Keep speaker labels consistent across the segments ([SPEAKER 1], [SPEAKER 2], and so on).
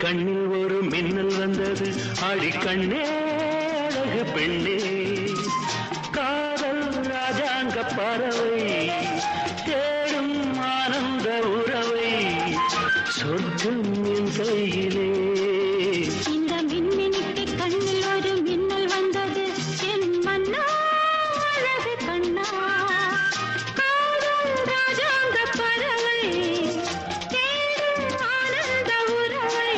[SPEAKER 1] கண்ணில் ஒரு மின்னல் வந்தது அடிக்கண்ணே அழகு பெண்ணே காதல் ராஜாங்க பறவை தேடும் ஆனந்த உறவை சொர்க்கம் என் கையிலே
[SPEAKER 2] இந்த மின்மினிக்கு கண்ணில் ஒரு மின்னல் வந்தது என் மன்னா அழகு கண்ணா காதல் ராஜாங்க பறவை தேடும் ஆனந்த உறவை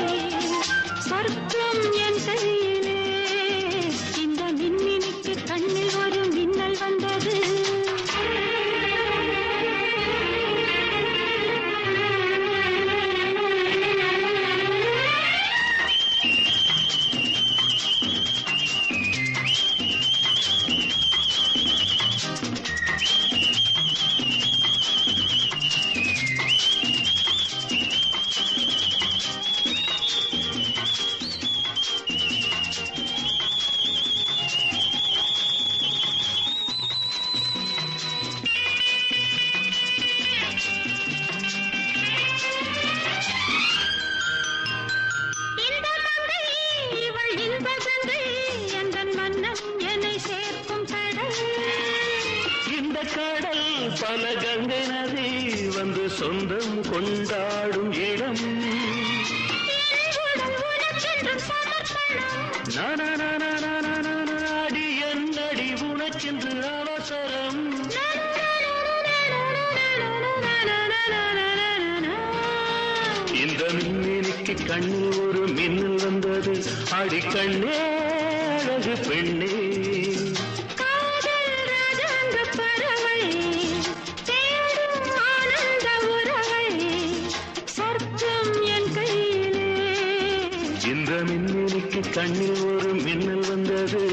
[SPEAKER 2] சொர்க்கம் என் கையிலே இந்த மின்மினிக்கு கண்ணில் ஒரு மின்னல் வந்தது
[SPEAKER 1] கடல் பல கங்கை நதி வந்து சொந்தம் கொண்டாடும் இடம் நாடி என்னடி உனக்கென்று அவசரம் இந்த மின்னினிக்கு கண்ணில் ஒரு மின்னல் வந்தது அடிக்கண்ணே அழகு பெண்ணே இந்த மின்னினிக்கு கண்ணில் ஒரு மின்னல் வந்தது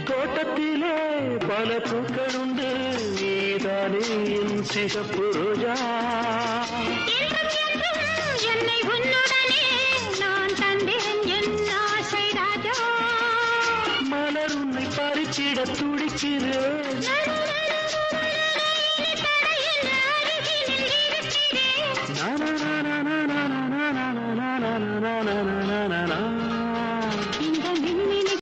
[SPEAKER 1] தோட்டத்திலே பல பூக்கள் உண்டு நீதானே என் சிகப்பு ரோஜா
[SPEAKER 2] என்னை உன்னுடனே நான் தந்தேன் என் ஆசை ராஜா
[SPEAKER 1] மலர் உன்னை பறிச்சிட துடிக்கிறேன்